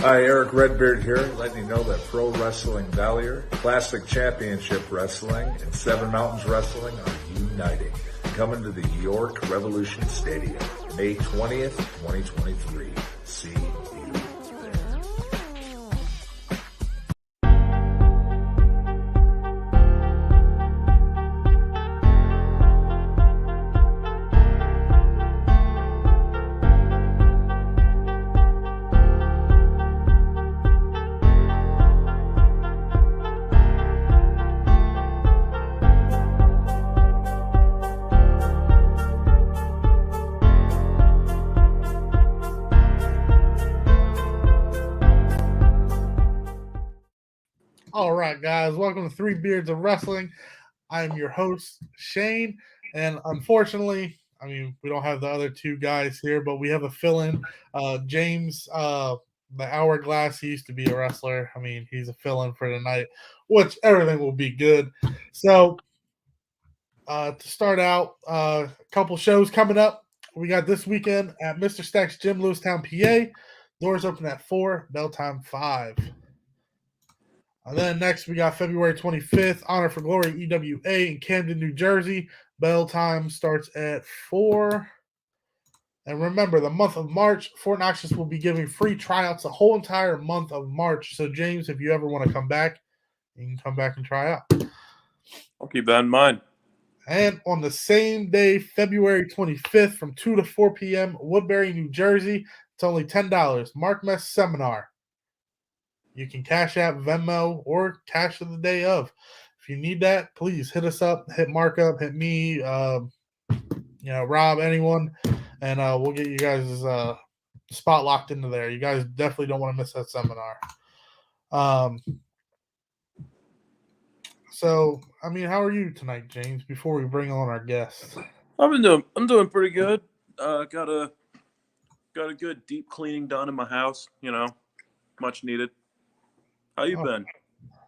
Hi, Eric Redbeard here, letting you know that Pro Wrestling Valier, Classic Championship Wrestling, and Seven Mountains Wrestling are uniting. Coming to the York Revolution Stadium, May 20th, 2023. See you there. All right, guys, welcome to Three Beards of Wrestling. I'm your host, Shane, and unfortunately, we don't have the other two guys here, but we have a fill-in. James, the Hourglass, he used to be a wrestler. He's a fill-in for tonight, which everything will be good. So, to start out, a couple shows coming up. We got this weekend at Mr. Stack's Gym, Lewistown, PA. Doors open at 4, bell time 5. And then next, we got February 25th, Honor for Glory EWA in Camden, New Jersey. Bell time starts at 4. And remember, the month of March, Fort Knox will be giving free tryouts the whole entire month of March. So, James, if you ever want to come back, you can come back and try out. I'll keep that in mind. And on the same day, February 25th, from 2 to 4 p.m., Woodbury, New Jersey, it's only $10. Mark Mess Seminar. You can cash out Venmo or cash of the day of. If you need that, please hit us up, hit Mark up, hit me, Rob, anyone, and we'll get you guys' spot locked into there. You guys definitely don't want to miss that seminar. So, how are you tonight, James? Before we bring on our guests, I'm doing pretty good. Got a good deep cleaning done in my house. Much needed. How you been?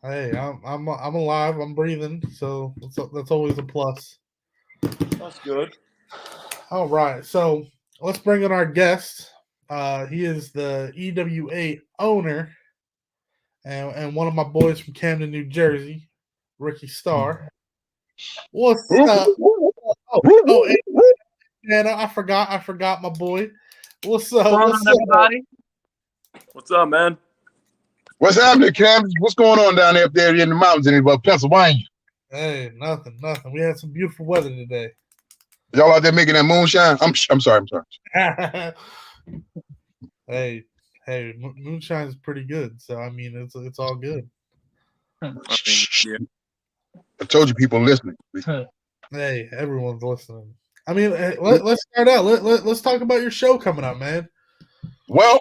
Hey, I'm alive. I'm breathing, so that's always a plus. That's good. All right, so let's bring in our guest. He is the EWA owner and one of my boys from Camden, New Jersey, Starr. What's up? Hey, Anna, I forgot my boy. What's up? What's up, everybody? What's up, man? What's happening, Cam? What's going on down there in the mountains in Pennsylvania? Hey, nothing. We had some beautiful weather today. Y'all out there making that moonshine? I'm sorry. Hey, moonshine is pretty good. So it's all good. Yeah. I told you, people listening. Hey, everyone's listening. Let's start out. Let's talk about your show coming up, man. Well,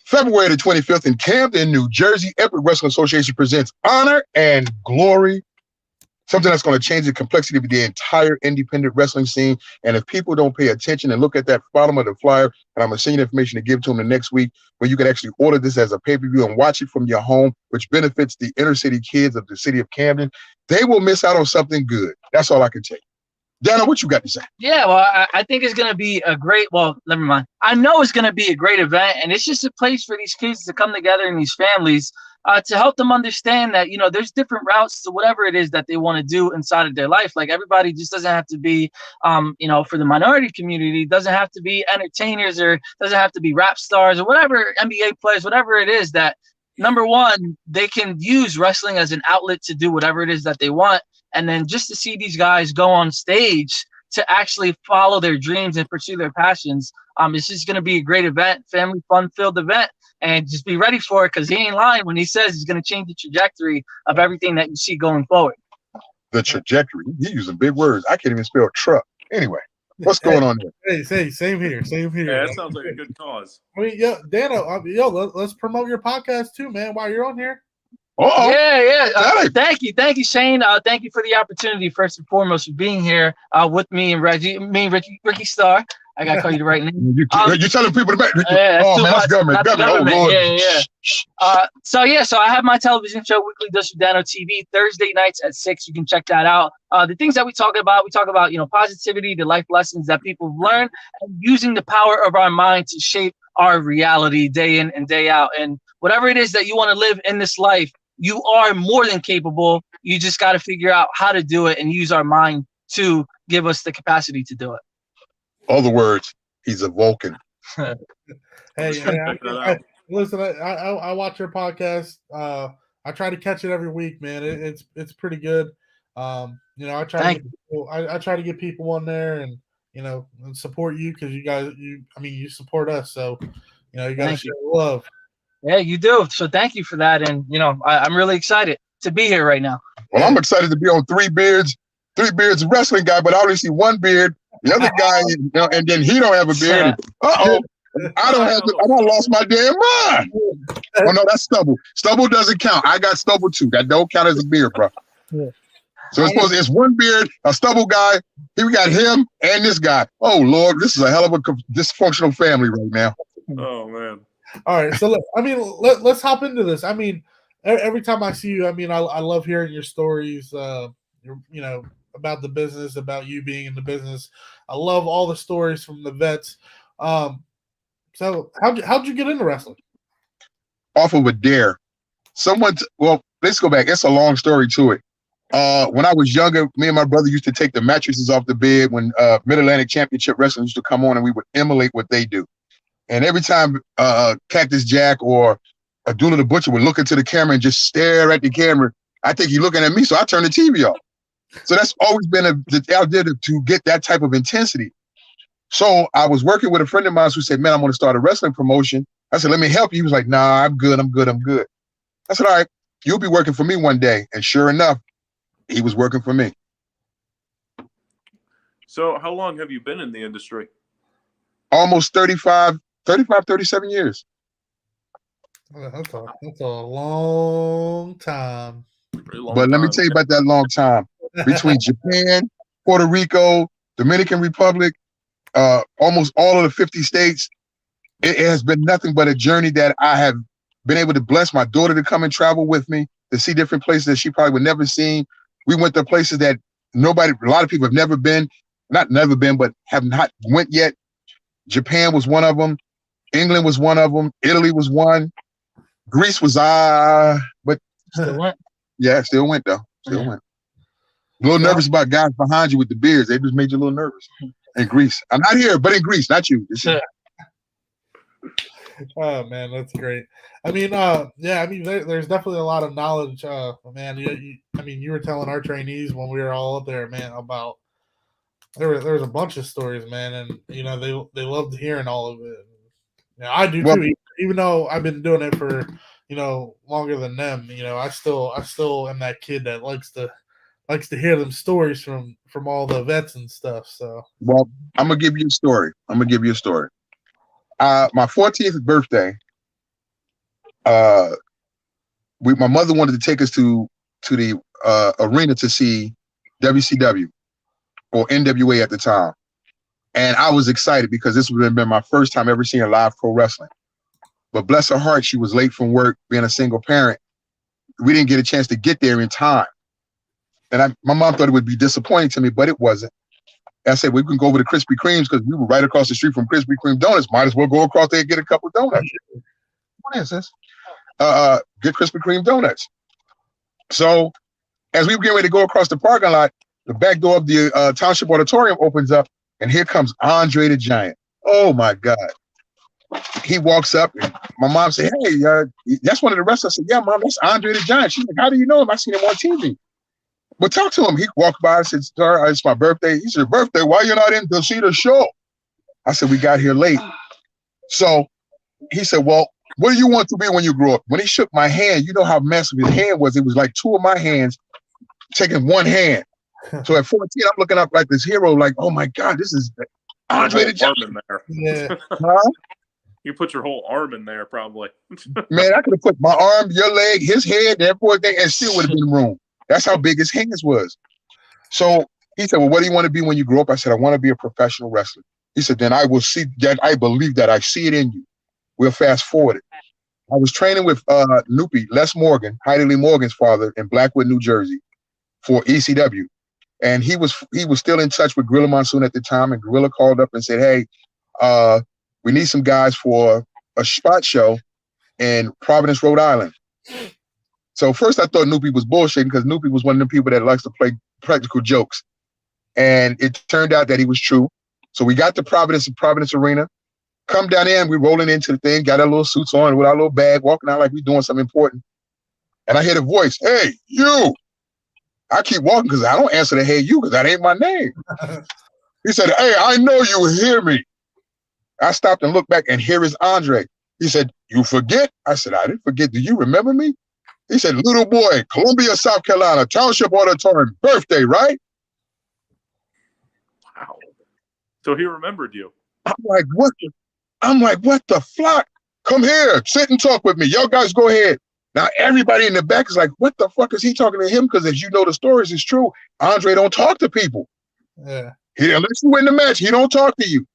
February the 25th in Camden, New Jersey, Epic Wrestling Association presents Honor and Glory, something that's going to change the complexity of the entire independent wrestling scene. And if people don't pay attention and look at that bottom of the flyer, and I'm going to send you information to give to them the next week, where you can actually order this as a pay-per-view and watch it from your home, which benefits the inner city kids of the city of Camden, they will miss out on something good. That's all I can tell you. Dana, what you got to say? Yeah, well, I think it's going to be a great – well, never mind. I know it's going to be a great event, and it's just a place for these kids to come together and these families to help them understand that, there's different routes to whatever it is that they want to do inside of their life. Like, everybody just doesn't have to be, for the minority community, doesn't have to be entertainers or doesn't have to be rap stars or whatever, NBA players, whatever it is that, number one, they can use wrestling as an outlet to do whatever it is that they want. And then just to see these guys go on stage to actually follow their dreams and pursue their passions, it's just going to be a great event, family fun-filled event, and just be ready for it because he ain't lying when he says he's going to change the trajectory of everything that you see going forward. The trajectory? You're using big words. I can't even spell truck. Anyway, what's going on there? Hey, same here. Yeah, that sounds like a good cause. Dana, let's promote your podcast too, man, while you're on here. Uh-oh. Yeah. Thank you, Shane. Thank you for the opportunity, first and foremost, for being here with me and Ricky Starr. I gotta call you the right name. You're telling people to make. That's government. Oh, Lord. Yeah. So I have my television show, Weekly Dose with Dano TV, Thursday nights at 6. You can check that out. The things that we talk about, positivity, the life lessons that people learn, and using the power of our mind to shape our reality day in and day out. And whatever it is that you want to live in this life, you are more than capable. You just got to figure out how to do it and use our mind to give us the capacity to do it. Other words, he's a Vulcan. Hey, listen, I watch your podcast. I try to catch it every week, man. It's pretty good. I try to get people on there and and support you because you support us. So you got to share the love. Yeah, you do. So thank you for that. And I'm really excited to be here right now. Well, I'm excited to be on Three Beards wrestling guy, but I only see one beard. The other guy, and then he don't have a beard. I don't lost my damn mind. Oh no, that's stubble. Stubble doesn't count. I got stubble too. That don't count as a beard, bro. Yeah. So it's one beard, a stubble guy. Here we got him and this guy. Oh Lord, this is a hell of a dysfunctional family right now. Oh man. All right, so let's hop into this. I mean, every time I see you, I mean, I love hearing your stories. About the business, about you being in the business. I love all the stories from the vets. So how'd you get into wrestling? Off of a dare. Let's go back. It's a long story to it. When I was younger, me and my brother used to take the mattresses off the bed when Mid-Atlantic Championship Wrestling used to come on, and we would emulate what they do. And every time Cactus Jack or Abdullah the Butcher would look into the camera and just stare at the camera, I think he's looking at me, so I turned the TV off. So that's always been the idea to get that type of intensity. So I was working with a friend of mine who said, man, I'm going to start a wrestling promotion. I said, let me help you. He was like, nah, I'm good. I said, all right, you'll be working for me one day. And sure enough, he was working for me. So how long have you been in the industry? Almost 37 years. That's a long time. But let me tell you about that long time. Between Japan, Puerto Rico, Dominican Republic, almost all of the 50 states, it has been nothing but a journey that I have been able to bless my daughter to come and travel with me, to see different places that she probably would never seen. We went to places that a lot of people have never been, but have not went yet. Japan was one of them. England was one of them. Italy was one. Greece was, but still went. Yeah, still went though. Still went. A little nervous about guys behind you with the beards. They just made you a little nervous. In Greece. I'm not here, but in Greece, not you. Oh man, that's great. I mean, there's definitely a lot of knowledge. Man, you were telling our trainees when we were all up there, man, about there was a bunch of stories, man, and they loved hearing all of it. I do too. Even though I've been doing it for longer than them, I still am that kid that likes to hear them stories from all the vets and stuff. So, well, I'm gonna give you a story. My 14th birthday, my mother wanted to take us to the arena to see WCW or NWA at the time, and I was excited because this would have been my first time ever seeing live pro wrestling. But bless her heart, she was late from work, being a single parent. We didn't get a chance to get there in time. And my mom thought it would be disappointing to me, but it wasn't. I said, we can go over to Krispy Kreme's because we were right across the street from Krispy Kreme Donuts. Might as well go across there and get a couple of donuts. What is this? Get Krispy Kreme donuts. So as we were getting ready to go across the parking lot, the back door of the Township Auditorium opens up, and here comes Andre the Giant. Oh, my God. He walks up, and my mom said, hey, that's one of the wrestlers. I said, yeah, Mom, that's Andre the Giant. She's like, how do you know him? I seen him on TV. But talk to him. He walked by and said, sir, it's my birthday. He said, your birthday? Why you not in to see the show? I said, we got here late. So he said, well, what do you want to be when you grow up? When he shook my hand, you know how massive his hand was. It was like two of my hands taking one hand. So at 14, I'm looking up like this hero, like, oh my God, this is Andre the Giant. Yeah. Huh? You put your whole arm in there, probably. Man, I could have put my arm, your leg, his head, that poor thing, and still would have been room. That's how big his hands was. So he said, well, what do you want to be when you grow up? I said, I want to be a professional wrestler. He said, then I will see that. I believe that. I see it in you. We'll fast forward it. I was training with Loopy, Les Morgan, Heidi Lee Morgan's father in Blackwood, New Jersey for ECW. And he was still in touch with Gorilla Monsoon at the time. And Gorilla called up and said, hey, we need some guys for a spot show in Providence, Rhode Island. So first I thought Noopy was bullshitting because Noopy was one of the people that likes to play practical jokes. And it turned out that he was true. So we got to Providence Arena, come down there and we're rolling into the thing, got our little suits on with our little bag, walking out like we're doing something important. And I hear the voice, "Hey, you." I keep walking because I don't answer the "hey, you" because that ain't my name. He said, "Hey, I know you hear me." I stopped and looked back, and here is Andre. He said, "You forget?" I said, "I didn't forget. Do you remember me?" He said, "Little boy, Columbia, South Carolina, Township Auditorium, birthday, right?" Wow. So he remembered you. I'm like, what the fuck? Come here, sit and talk with me. Y'all guys go ahead. Now everybody in the back is like, what the fuck is he talking to him? Because as you know, the stories is true. Andre don't talk to people. Yeah. Unless you win the match, he don't talk to you.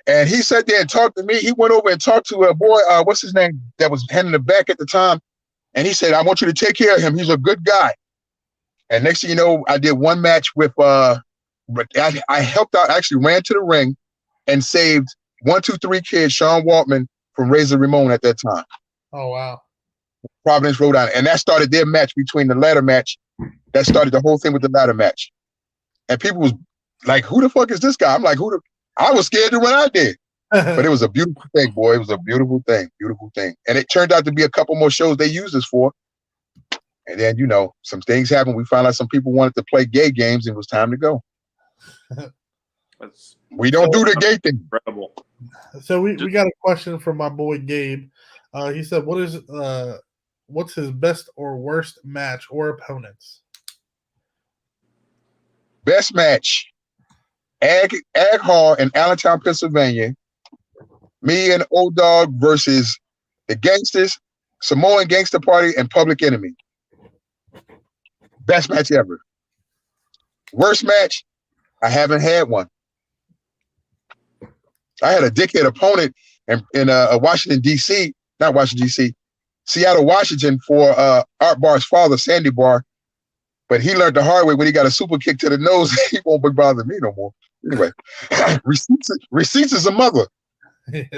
And he sat there and talked to me. He went over and talked to a boy, what's his name, that was handing the back at the time. And he said, "I want you to take care of him. He's a good guy." And next thing you know, I did one match with, I helped out, actually ran to the ring and saved 1-2-3 Kid, Sean Waltman, from Razor Ramon at that time. Oh, wow. Providence, Rhode Island. And that started their match between the ladder match. That started the whole thing with the ladder match. And people was like, "Who the fuck is this guy?" I'm like, I was scared to when I did. But it was a beautiful thing, boy. It was a beautiful thing. And it turned out to be a couple more shows they used us for. And then, some things happened. We found out some people wanted to play gay games and it was time to go. We don't do the gay thing. Incredible. So we got a question from my boy Gabe. He said, what's his best or worst match or opponents? Best match, Ag Hall in Allentown, Pennsylvania. Me and Old Dog versus the Gangsters, Samoan Gangster Party, and Public Enemy. Best match ever. Worst match, I haven't had one. I had a dickhead opponent in Washington, D.C., not Washington, D.C., Seattle, Washington, for Art Barr's father, Sandy Barr. But he learned the hard way when he got a super kick to the nose. He won't bother me no more. Anyway, receipts is a mother. They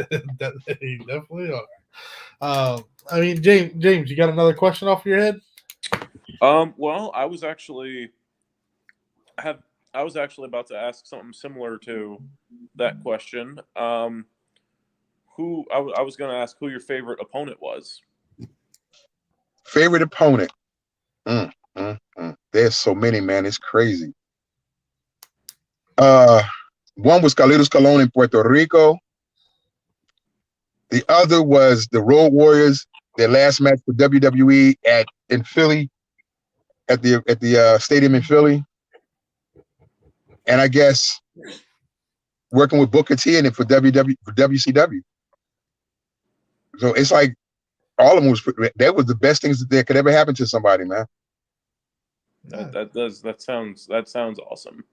definitely are. James, you got another question off your head? Well, I was actually about to ask something similar to that question. I was going to ask who your favorite opponent was. Favorite opponent? There's so many, man. It's crazy. One was Carlitos Colon in Puerto Rico. The other was the Road Warriors, their last match for WWE in Philly, at the stadium in Philly. And I guess working with Booker T and it for WCW. So it's like all of them that was the best things that could ever happen to somebody, man. That sounds awesome.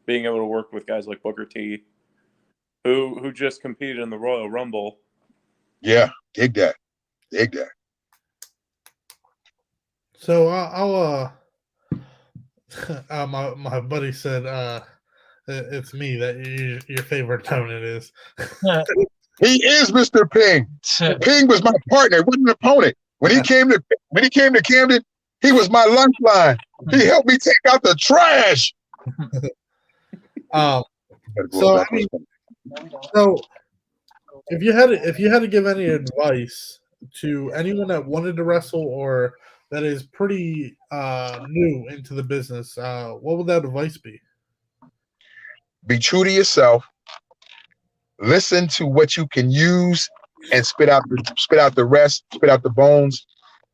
Being able to work with guys like Booker T, who just competed in the Royal Rumble. Yeah, dig that. So I'll my buddy said it's me that your favorite opponent is. He is Mr. Ping. Ping was my partner, wasn't an opponent. When he came to Camden, he was my lifeline. He helped me take out the trash. So if you had to give any advice to anyone that wanted to wrestle or that is pretty new into the business, what would that advice be? Be true to yourself. Listen to what you can use and spit out the rest, spit out the bones,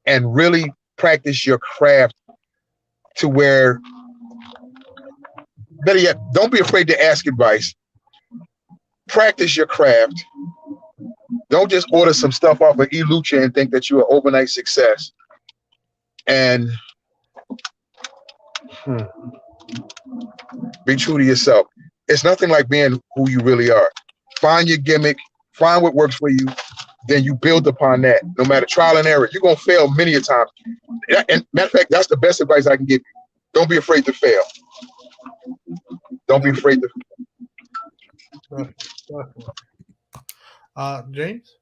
and really practice your craft to where, better yet, don't be afraid to ask advice. Practice your craft. Don't just order some stuff off of eLucha and think that you're an overnight success. And be true to yourself. It's nothing like being who you really are. Find your gimmick, find what works for you, then you build upon that. No matter trial and error, you're going to fail many a time. And matter of fact, that's the best advice I can give you. Don't be afraid to fail. Don't be afraid to fail. James?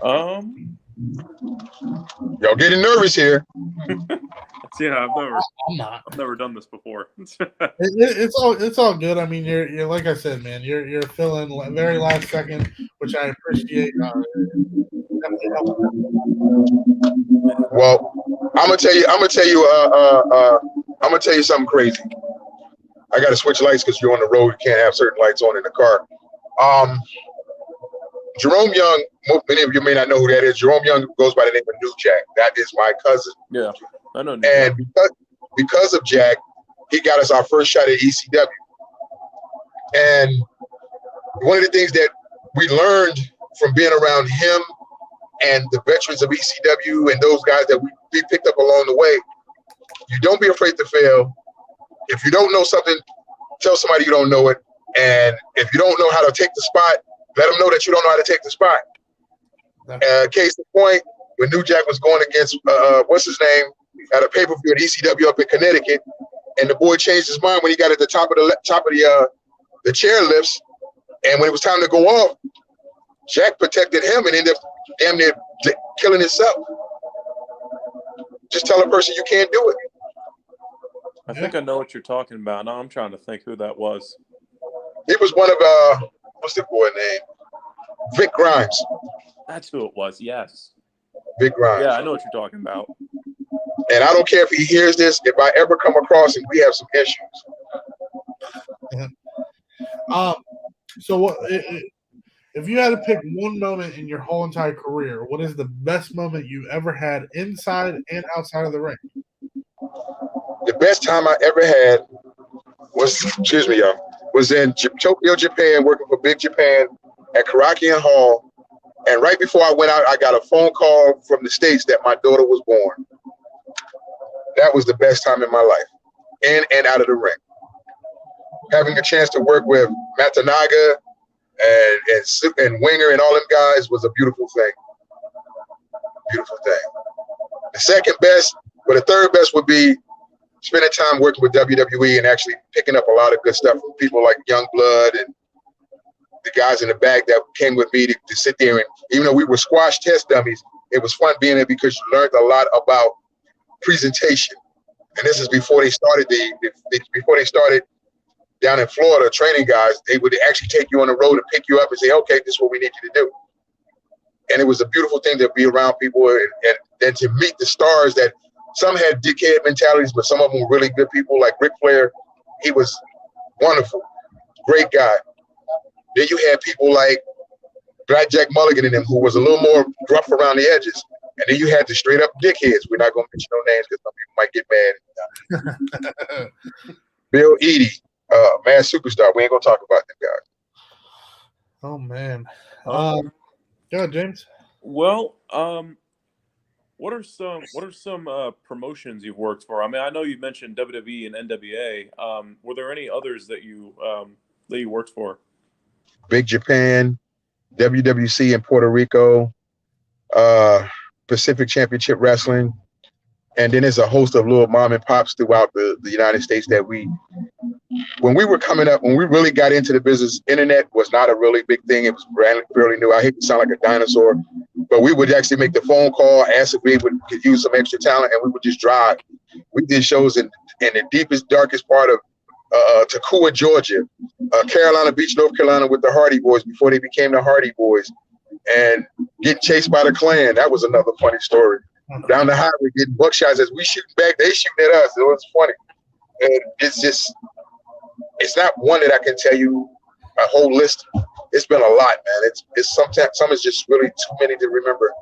Y'all getting nervous here. Yeah, I'm not. I've never done this before. It's all good. I mean, you're like I said, man. You're filling very last second, which I appreciate. Definitely helps. Well, I'm gonna tell you something crazy. I got to switch lights because you're on the road. You can't have certain lights on in the car. Jerome Young, many of you may not know who that is. Jerome Young goes by the name of New Jack. That is my cousin. Yeah, I know. And because of Jack, he got us our first shot at ECW. And one of the things that we learned from being around him and the veterans of ECW and those guys that we picked up along the way, you don't be afraid to fail. If you don't know something, tell somebody you don't know it. And if you don't know how to take the spot, let them know that you don't know how to take the spot. Case in point, when New Jack was going against, what's his name, at a pay-per-view at ECW up in Connecticut, and the boy changed his mind when he got at the top of the chair lifts, and when it was time to go off, Jack protected him and ended up damn near killing himself. Just tell a person you can't do it. I think I know what you're talking about. Now I'm trying to think who that was. He was one of what's the boy name? Vic Grimes. That's who it was. Yes. Vic Grimes. Yeah, I know what you're talking about. And I don't care if he hears this. If I ever come across him, we have some issues. So what? If you had to pick one moment in your whole entire career, what is the best moment you ever had inside and outside of the ring? The best time I ever had was, was in Tokyo, Japan, working for Big Japan at Karakian Hall. And right before I went out, I got a phone call from the States that my daughter was born. That was the best time in my life, in and out of the ring. Having a chance to work with Matanaga and Winger and all them guys was a beautiful thing. Beautiful thing. The second best, but the third best would be spending time working with WWE and actually picking up a lot of good stuff from people like Youngblood and the guys in the back that came with me to sit there. And even though we were squash test dummies, it was fun being there because you learned a lot about presentation. And this is before they started down in Florida training guys. They would actually take you on the road and pick you up and say, okay, this is what we need you to do. And it was a beautiful thing to be around people and then to meet the stars that some had dickhead mentalities, but some of them were really good people, like Ric Flair. He was wonderful, great guy. Then you had people like Black Jack Mulligan and them, who was a little more rough around the edges. And then you had the straight up dickheads. We're not going to mention no names because some people might get mad. Bill Eadie, Mad Superstar. We ain't going to talk about them guys. Oh, man. Go ahead, James. Well, what are some promotions you've worked for? I mean, I know you mentioned WWE and NWA. Were there any others that you worked for? Big Japan, WWC in Puerto Rico, Pacific Championship Wrestling, and then there's a host of little mom and pops throughout the United States that when we were coming up, when we really got into the business, internet was not a really big thing. It was fairly new. I hate to sound like a dinosaur, but we would actually make the phone call, ask if we could use some extra talent, and we would just drive. We did shows in the deepest, darkest part of Tacoma, Georgia, Carolina Beach, North Carolina with the Hardy Boys before they became the Hardy Boys, and get chased by the Klan. That was another funny story. Down the highway getting buckshots as we shooting back, they shooting at us. It was funny. And it's not one that I can tell you a whole list. It's been a lot, man. It's sometimes some is just really too many to remember.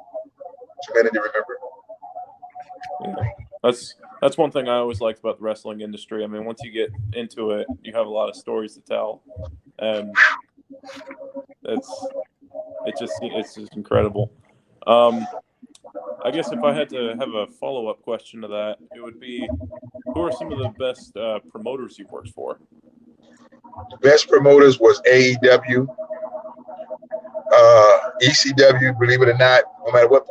Yeah. That's one thing I always liked about the wrestling industry. I mean, once you get into it, you have a lot of stories to tell, and it's just incredible. I guess if I had to have a follow-up question to that, it would be, who are some of the best promoters you've worked for? The best promoters was AEW, ECW. Believe it or not, no matter what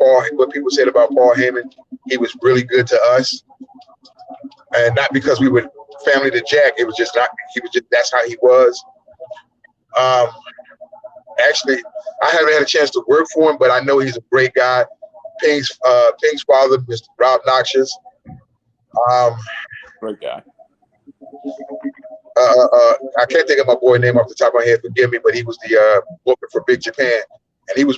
people said about Paul Heyman, he was really good to us, and not because we were family to Jack. It was just not. He was just, that's how he was. actually, I haven't had a chance to work for him, but I know he's a great guy. Pink's father, Mr. Rob Noxious. Great guy. I can't think of my boy's name off the top of my head. Forgive me, but he was the booker for Big Japan, and he was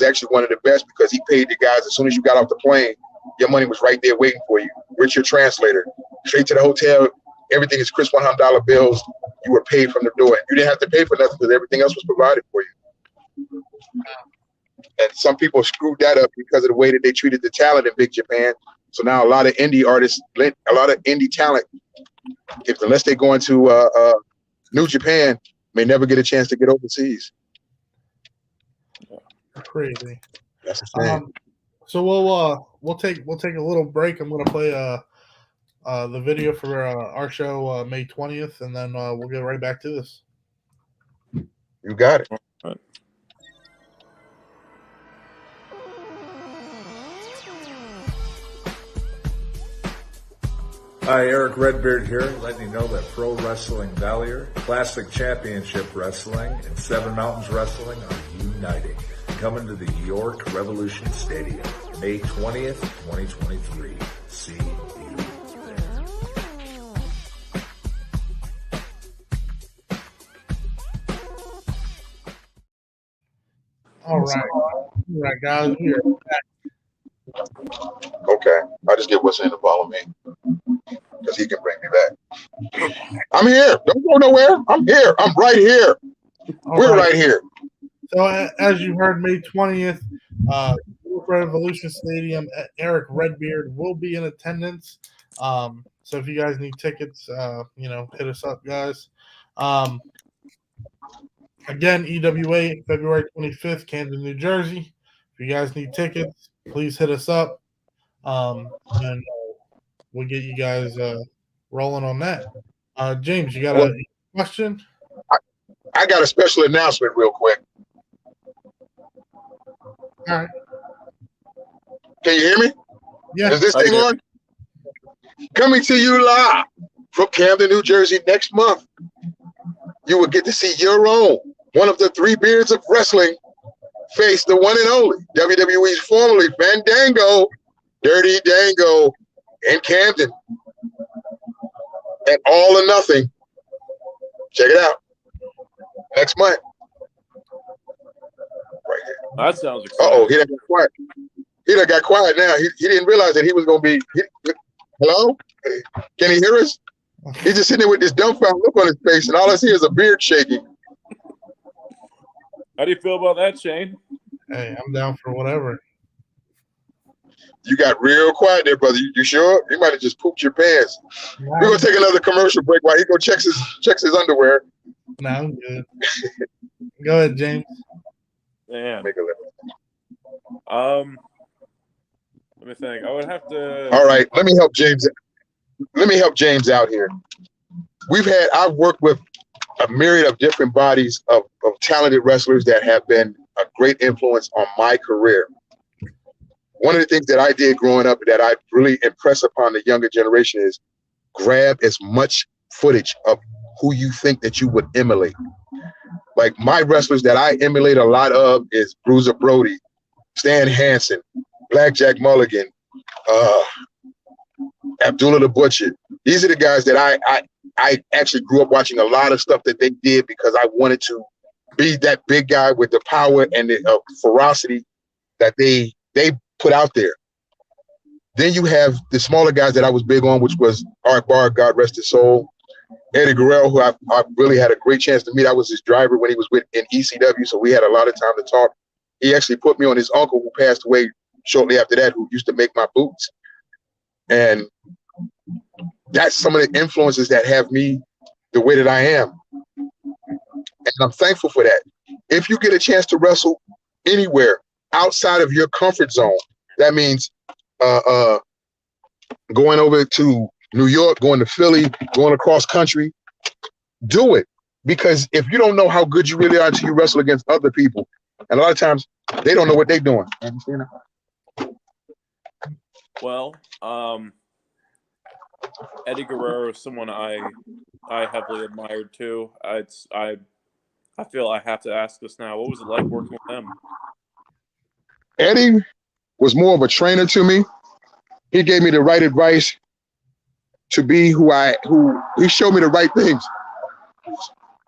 actually one of the best because he paid the guys as soon as you got off the plane. Your money was right there waiting for you. Richard Translator, straight to the hotel. Everything is crisp $100 bills. You were paid from the door. You didn't have to pay for nothing because everything else was provided for you. And some people screwed that up because of the way that they treated the talent in Big Japan. So now a lot of indie artists, a lot of indie talent, unless they go into New Japan, may never get a chance to get overseas. Crazy. That's the thing. So we'll take a little break. I'm gonna play the video for our show May 20th, and then we'll get right back to this. You got it. Hi, Eric Redbeard here, letting you know that Pro Wrestling Valier, Classic Championship Wrestling, and Seven Mountains Wrestling are uniting. Coming to the York Revolution Stadium, May 20th, 2023. See you there. All right, guys. We are back. Okay. I just get what's in to follow me because he can bring me back. I'm here. Don't go nowhere. I'm here. I'm right here. We're right here. So as you heard, May 20th, Revolution Stadium, Eric Redbeard will be in attendance. So if you guys need tickets, hit us up, guys. Again, EWA, February 25th, Camden, New Jersey. If you guys need tickets, please hit us up, and we'll get you guys rolling on that. James, you got a question? I got a special announcement real quick. All right. Can you hear me? Yeah. Is this thing on? Coming to you live from Camden, New Jersey next month. You will get to see your own, one of the three beards of wrestling, face the one and only WWE's formerly Fandango, Dirty Dango, in Camden. At All or Nothing. Check it out. Next month. Right here. That sounds exciting. Uh-oh, he done got quiet. He done got quiet now. He didn't realize that he was going to be... Hello? Can he hear us? He's just sitting there with this dumbfounded look on his face, and all I see is a beard shaking. How do you feel about that, Shane? Hey, I'm down for whatever. You got real quiet there, brother. You sure? You might have just pooped your pants. No, We're going to take another commercial break while he go checks his underwear. No, I'm good. Go ahead, James. Man. Make a living. Let me think. I would have to. All right, let me help James. Let me help James out here. I've worked with a myriad of different bodies of talented wrestlers that have been a great influence on my career. One of the things that I did growing up that I really impress upon the younger generation is grab as much footage of who you think that you would emulate. Like my wrestlers that I emulate a lot of is Bruiser Brody, Stan Hansen, Blackjack Mulligan, Abdullah the Butcher. These are the guys that I actually grew up watching a lot of stuff that they did because I wanted to be that big guy with the power and the ferocity that they put out there. Then you have the smaller guys that I was big on, which was Art Barr, God rest his soul. Eddie Guerrero, who I really had a great chance to meet. I was his driver when he was in ECW, so we had a lot of time to talk. He actually put me on his uncle who passed away shortly after that, who used to make my boots. And that's some of the influences that have me the way that I am. And I'm thankful for that. If you get a chance to wrestle anywhere outside of your comfort zone, that means going over to New York, going to Philly, going across country, do it. Because if you don't know how good you really are until you wrestle against other people, and a lot of times they don't know what they're doing. Well, Eddie Guerrero is someone I heavily admired too. I I feel I have to ask this now. What was it like working with him? Eddie was more of a trainer to me. He gave me the right advice to be who he showed me the right things.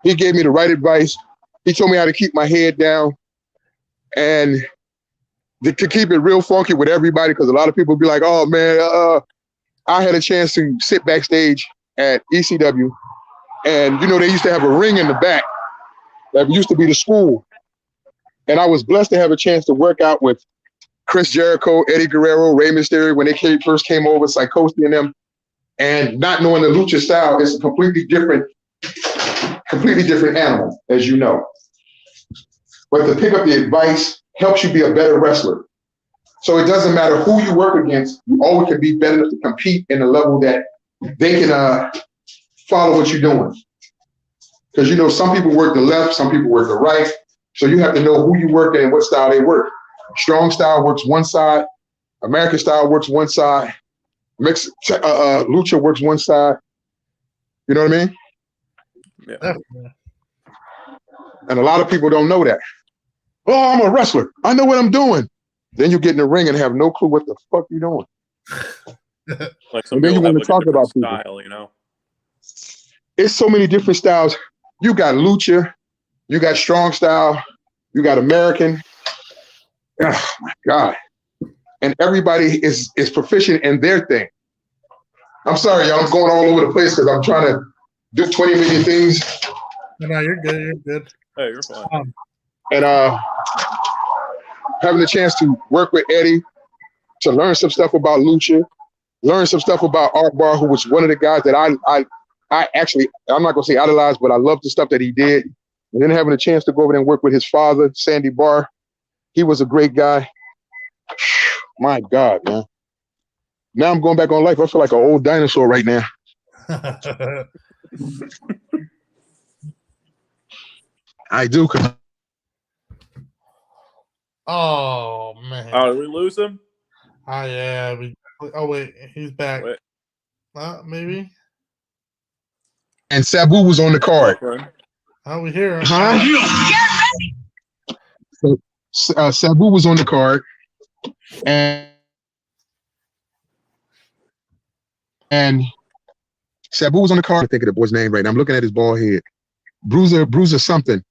He gave me the right advice. He told me how to keep my head down and to keep it real funky with everybody, because a lot of people be like, oh man, I had a chance to sit backstage at ECW, and they used to have a ring in the back that used to be the school. And I was blessed to have a chance to work out with Chris Jericho, Eddie Guerrero, Rey Mysterio when they first came over, Psychosis and them. And not knowing the lucha style, it's a completely different animal, as you know. But to pick up the advice helps you be a better wrestler. So it doesn't matter who you work against, you always can be better enough to compete in a level that they can follow what you're doing. Because some people work the left, some people work the right. So you have to know who you work at and what style they work. Strong style works one side, American style works one side, lucha works one side. You know what I mean? Yeah. And a lot of people don't know that. Oh, I'm a wrestler. I know what I'm doing. Then you get in the ring and have no clue what the fuck you're doing. Like some and then you people want have to talk about style, people. It's so many different styles. You got lucha, you got strong style, you got American. Oh my God. And everybody is proficient in their thing. I'm sorry, y'all. I'm going all over the place because I'm trying to do 20 million things. No, you're good. You're good. Hey, you're fine. And having the chance to work with Eddie to learn some stuff about lucha, learn some stuff about Art Bar, who was one of the guys that I actually, I'm not gonna say idolized, but I love the stuff that he did. And then having a chance to go over there and work with his father, Sandy Barr. He was a great guy. My God, man. Now I'm going back on life. I feel like an old dinosaur right now. I do. Oh man. Did we lose him? Oh yeah. Wait, he's back. Wait. Maybe. And Sabu was on the card. Oh, we hear him. Huh? So, Sabu was on the card, and Sabu was on the card. I think of the boy's name right now. I'm looking at his bald head. Bruiser something.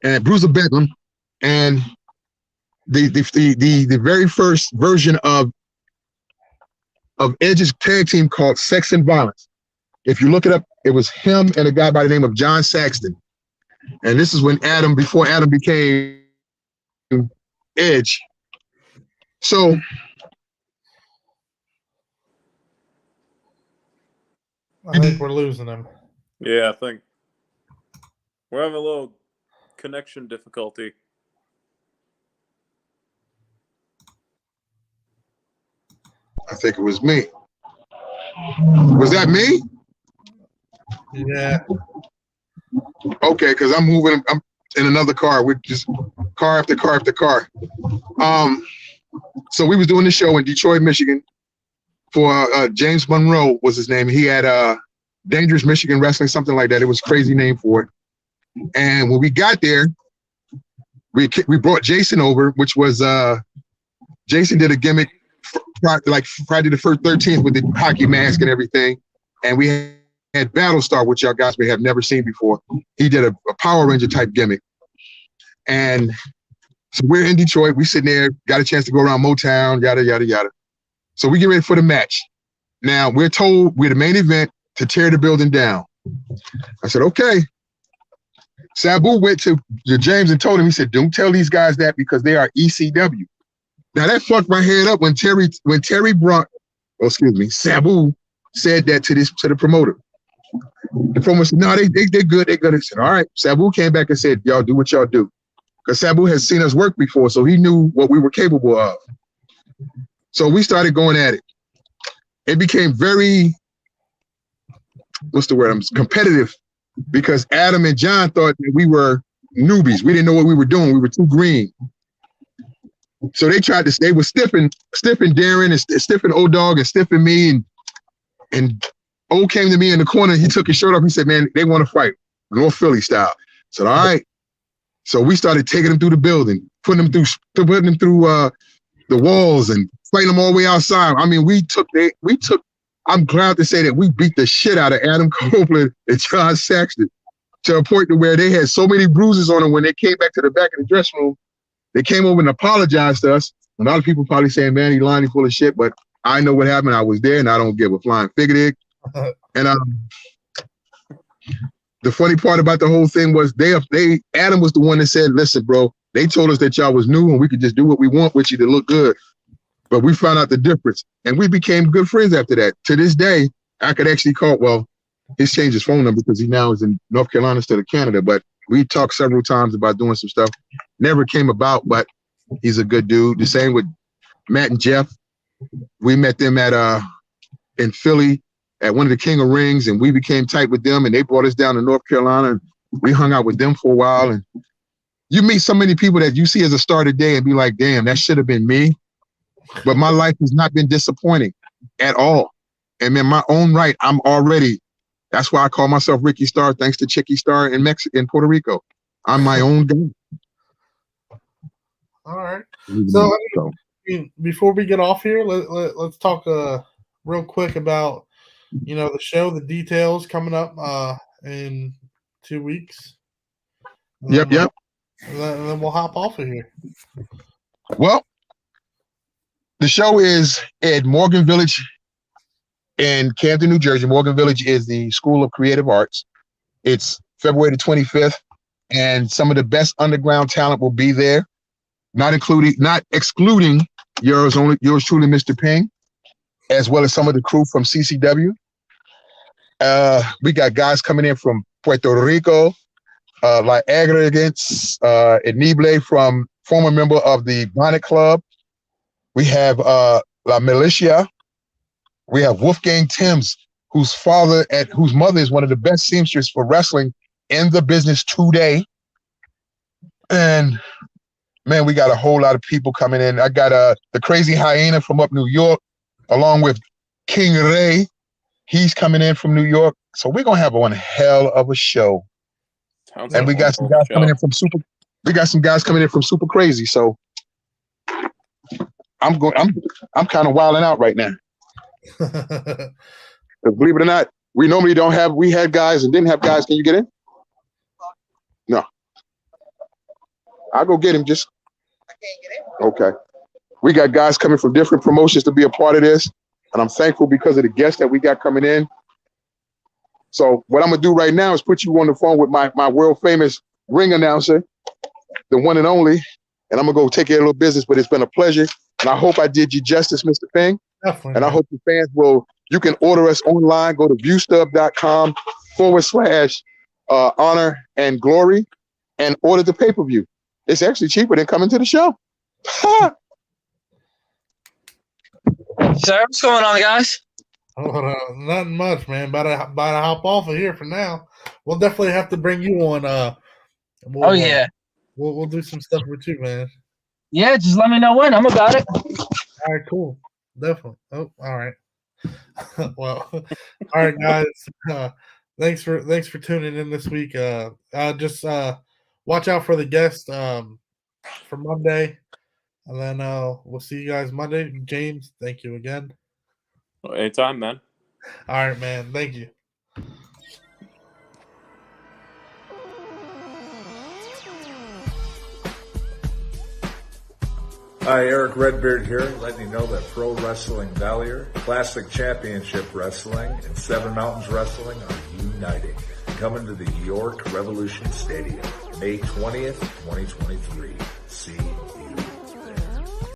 And Bruiser Bedlam. And the very first version of Edge's tag team called Sex and Violence. If you look it up, it was him and a guy by the name of John Saxton. And this is when before Adam became Edge. So I think we're losing him. Yeah, I think we're having a little connection difficulty. I think it was me. Was that me? Yeah. Okay, because I'm in another car. We're just car after car after car. So we was doing the show in Detroit, Michigan for James Monroe was his name. He had Dangerous Michigan Wrestling, something like that. It was a crazy name for it. And when we got there, we brought Jason over, which was Jason did a gimmick like Friday the 13th with the hockey mask and everything. And we had Battlestar, which y'all guys may have never seen before. He did a Power Ranger type gimmick. And so we're in Detroit. We sitting there, got a chance to go around Motown, yada, yada, yada. So we get ready for the match. Now, we're told we're the main event to tear the building down. I said, okay. Sabu went to James and told him, he said, don't tell these guys that because they are ECW. Now, that fucked my head up when Sabu said that to the promoter. The promoter said, no, they're good, they're good. He said, all right. Sabu came back and said, y'all do what y'all do. Because Sabu has seen us work before, so he knew what we were capable of. So we started going at it. It became very, competitive, because Adam and John thought that we were newbies. We didn't know what we were doing. We were too green. So they were stiffing Darren and stiffing O-Dog and stiffing me. And O came to me in the corner. He took his shirt off. He said, man, they want to fight. North Philly style. So all right. So we started taking them through the building, putting them through the walls and fighting them all the way outside. I mean, I'm glad to say that we beat the shit out of Adam Copeland and John Saxton to a point to where they had so many bruises on them when they came back to the back of the dressing room. They came over and apologized to us. A lot of people probably saying, man, he lying, he full of shit, but I know what happened. I was there and I don't give a flying fig dig. And the funny part about the whole thing was Adam was the one that said, listen, bro, they told us that y'all was new and we could just do what we want with you to look good. But we found out the difference. And we became good friends after that. To this day, I could actually he's changed his phone number because he now is in North Carolina instead of Canada. But we talked several times about doing some stuff. Never came about, but he's a good dude. The same with Matt and Jeff. We met them in Philly at one of the King of Rings, and we became tight with them, and they brought us down to North Carolina, and we hung out with them for a while. And you meet so many people that you see as a star today and be like, damn, that should have been me. But my life has not been disappointing at all. And in my own right, that's why I call myself Ricky Star, thanks to Chicky Star in Puerto Rico. I'm my own guy. All right. So before we get off here, let's talk real quick about the show, the details coming up in 2 weeks. Yep. And then we'll hop off of here. Well, the show is at Morgan Village in Camden, New Jersey. Morgan Village is the School of Creative Arts. It's February the 25th, and some of the best underground talent will be there, not excluding yours truly, Mr. Ping, as well as some of the crew from CCW. We got guys coming in from Puerto Rico, like Agregants, Enible, from former member of the Bonnet Club. We have La Militia. We have Wolfgang Timms, whose mother is one of the best seamsters for wrestling in the business today. And man, we got a whole lot of people coming in. I got the Crazy Hyena from up New York, along with King Ray. He's coming in from New York. So we're gonna have one hell of a show. And we got some guys coming in from Super Crazy. So I'm kind of wilding out right now. Believe it or not, we normally we had guys and didn't have guys. Can you get in? No. I'll go get him. I can't get in. Okay. We got guys coming from different promotions to be a part of this. And I'm thankful because of the guests that we got coming in. So what I'm going to do right now is put you on the phone with my world famous ring announcer, the one and only. And I'm going to go take care of a little business, but it's been a pleasure. And I hope I did you justice, Mr. Ping. Definitely. And I hope the fans you can order us online. Go to viewstub.com/honor and glory and order the pay-per-view. It's actually cheaper than coming to the show. Sir, what's going on, guys? Nothing much, man. About to hop off of here for now. We'll definitely have to bring you on. We'll do some stuff with you, man. Yeah, just let me know when. I'm about it. All right, cool. Definitely. Oh, all right. Well, all right, guys. Thanks for tuning in this week. Just watch out for the guest for Monday, and then we'll see you guys Monday. James, thank you again. Anytime, man. All right, man. Thank you. Hi, Eric Redbeard here, letting you know that Pro Wrestling Valier, Classic Championship Wrestling, and Seven Mountains Wrestling are uniting. Coming to the York Revolution Stadium, May 20th, 2023. See